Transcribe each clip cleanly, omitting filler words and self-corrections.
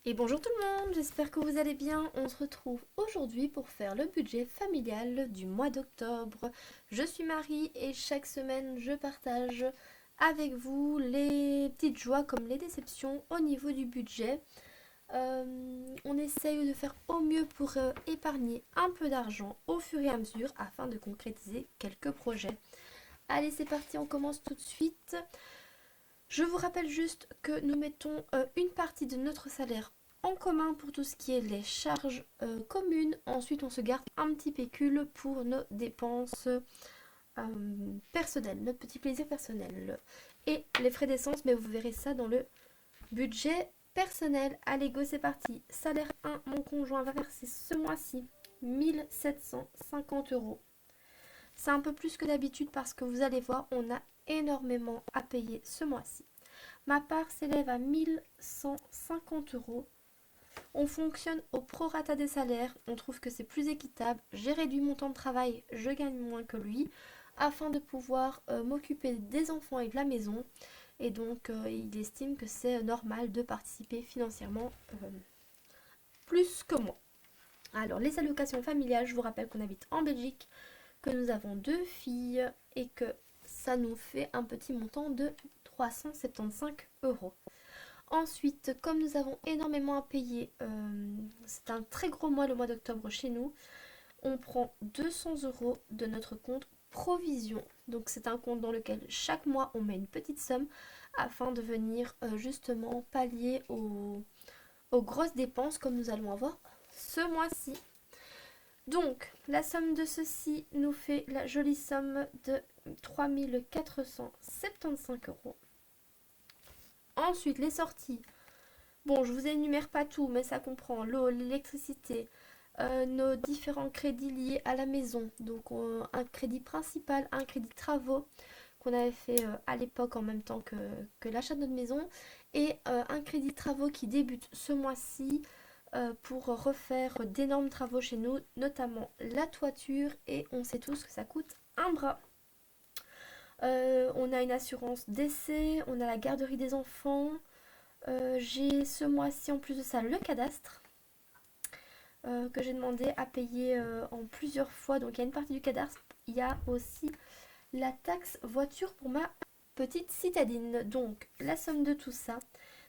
Et bonjour tout le monde, j'espère que vous allez bien. On se retrouve aujourd'hui pour faire le budget familial du mois d'octobre. Je suis Marie et chaque semaine je partage avec vous les petites joies comme les déceptions au niveau du budget. On essaye de faire au mieux pour épargner un peu d'argent au fur et à mesure afin de concrétiser quelques projets. Allez, c'est parti, on commence tout de suite. Je vous rappelle juste que nous mettons une partie de notre salaire en commun pour tout ce qui est les charges communes. Ensuite, on se garde un petit pécule pour nos dépenses personnelles, notre petit plaisir personnel. Et les frais d'essence, mais vous verrez ça dans le budget personnel. Allez, go, c'est parti. Salaire 1, mon conjoint va verser ce mois-ci 1750 euros. C'est un peu plus que d'habitude parce que vous allez voir, on a énormément à payer ce mois-ci. Ma part s'élève à 1150 euros. On fonctionne au prorata des salaires, on trouve que c'est plus équitable. J'ai réduit mon temps de travail, je gagne moins que lui, afin de pouvoir m'occuper des enfants et de la maison. Et donc il estime que c'est normal de participer financièrement plus que moi. Alors les allocations familiales, je vous rappelle qu'on habite en Belgique, que nous avons 2 filles et que ça nous fait un petit montant de 375 euros. Ensuite, comme nous avons énormément à payer, c'est un très gros mois le mois d'octobre chez nous, on prend 200 euros de notre compte provision. Donc c'est un compte dans lequel chaque mois on met une petite somme afin de venir justement pallier aux grosses dépenses comme nous allons avoir ce mois-ci. Donc la somme de ceci nous fait la jolie somme de 3475 euros. Ensuite, les sorties. Bon, je vous énumère pas tout, mais ça comprend l'eau, l'électricité, nos différents crédits liés à la maison. Donc, un crédit principal, un crédit travaux qu'on avait fait à l'époque en même temps que l'achat de notre maison. Et un crédit travaux qui débute ce mois-ci pour refaire d'énormes travaux chez nous, notamment la toiture. Et on sait tous que ça coûte un bras. On a une assurance décès, on a la garderie des enfants. J'ai ce mois-ci en plus de ça le cadastre que j'ai demandé à payer en plusieurs fois. Donc il y a une partie du cadastre. Il y a aussi la taxe voiture pour ma petite citadine. Donc la somme de tout ça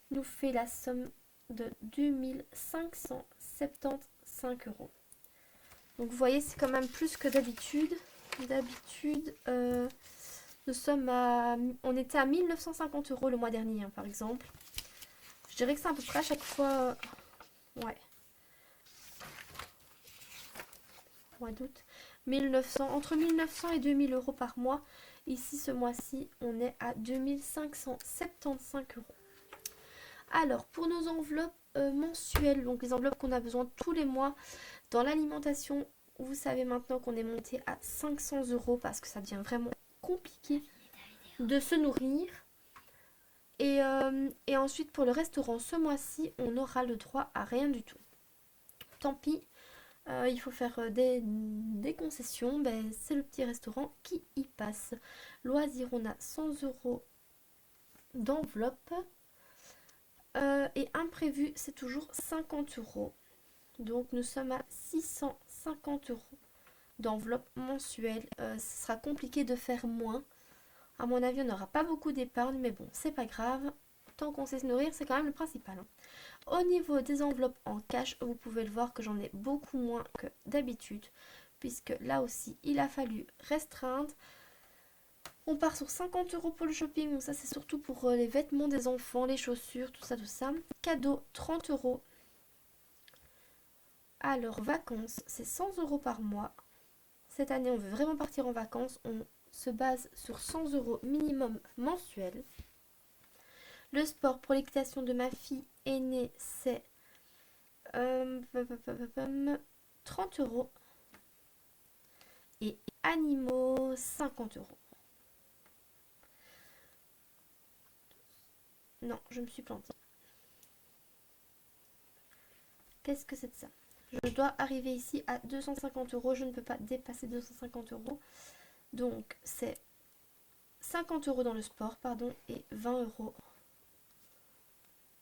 nous fait la somme de 2575 euros. Donc vous voyez, c'est quand même plus que d'habitude. D'habitude, on était à 1950 euros le mois dernier, hein, par exemple. Je dirais que c'est à peu près à chaque fois. Ouais, mois d'août. 1900, entre 1900 et 2000 euros par mois. Ici, ce mois-ci, on est à 2575 euros. Alors, pour nos enveloppes mensuelles, donc les enveloppes qu'on a besoin tous les mois dans l'alimentation, vous savez maintenant qu'on est monté à 500 euros parce que ça devient vraiment compliqué de se nourrir. Et ensuite, pour le restaurant, ce mois-ci, on aura le droit à rien du tout. Tant pis, il faut faire des concessions, ben, c'est le petit restaurant qui y passe. Loisirs, on a 100 euros d'enveloppe. Et imprévu, c'est toujours 50 euros. Donc nous sommes à 650 euros d'enveloppe mensuelle. Ce sera compliqué de faire moins. À mon avis, on n'aura pas beaucoup d'épargne, mais bon, c'est pas grave. Tant qu'on sait se nourrir, c'est quand même le principal, hein. Au niveau des enveloppes en cash, vous pouvez le voir que j'en ai beaucoup moins que d'habitude, puisque là aussi, il a fallu restreindre. On part sur 50 euros pour le shopping, donc ça c'est surtout pour les vêtements des enfants, les chaussures, tout ça, tout ça. Cadeau, 30 euros. Alors, vacances, c'est 100 euros par mois. Cette année, on veut vraiment partir en vacances. On se base sur 100 euros minimum mensuel. Le sport pour l'équitation de ma fille aînée, c'est 30 euros. Et animaux, 50 euros. Non, je me suis plantée. Qu'est-ce que c'est de ça? Je dois arriver ici à 250 euros. Je ne peux pas dépasser 250 euros. Donc, c'est 50 euros dans le sport, pardon, et 20 euros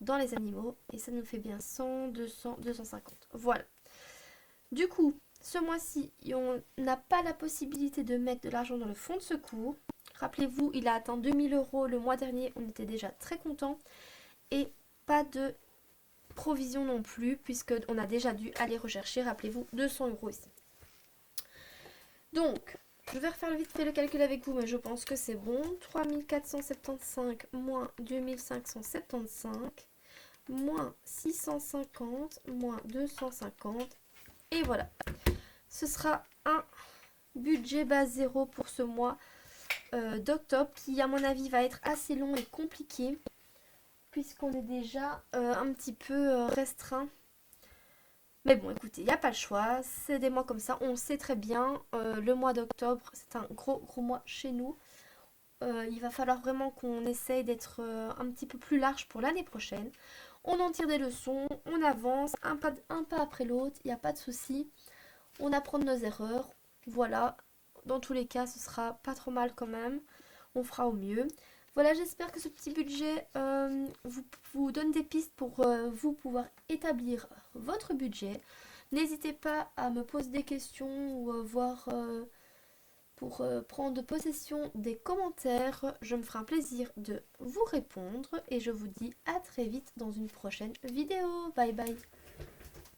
dans les animaux. Et ça nous fait bien 100, 200, 250. Voilà. Du coup, ce mois-ci, on n'a pas la possibilité de mettre de l'argent dans le fonds de secours. Rappelez-vous, il a atteint 2000 euros le mois dernier. On était déjà très contents. Et pas de provision non plus, puisqu'on a déjà dû aller rechercher, rappelez-vous, 200 euros ici. Donc, je vais refaire vite fait le calcul avec vous, mais je pense que c'est bon. 3475 moins 2575 moins 650 moins 250. Et voilà. Ce sera un budget base zéro pour ce mois d'octobre, qui à mon avis va être assez long et compliqué, puisqu'on est déjà un petit peu restreint. Mais bon, écoutez, il n'y a pas le choix, c'est des mois comme ça, on sait très bien, le mois d'octobre, c'est un gros mois chez nous. Il va falloir vraiment qu'on essaye d'être un petit peu plus large pour l'année prochaine. On en tire des leçons, on avance, un pas après l'autre, il n'y a pas de souci. On apprend de nos erreurs, voilà. Dans tous les cas, ce sera pas trop mal quand même, on fera au mieux. Voilà, j'espère que ce petit budget vous donne des pistes pour vous pouvoir établir votre budget. N'hésitez pas à me poser des questions ou voir pour prendre possession des commentaires. Je me ferai un plaisir de vous répondre et je vous dis à très vite dans une prochaine vidéo. Bye bye.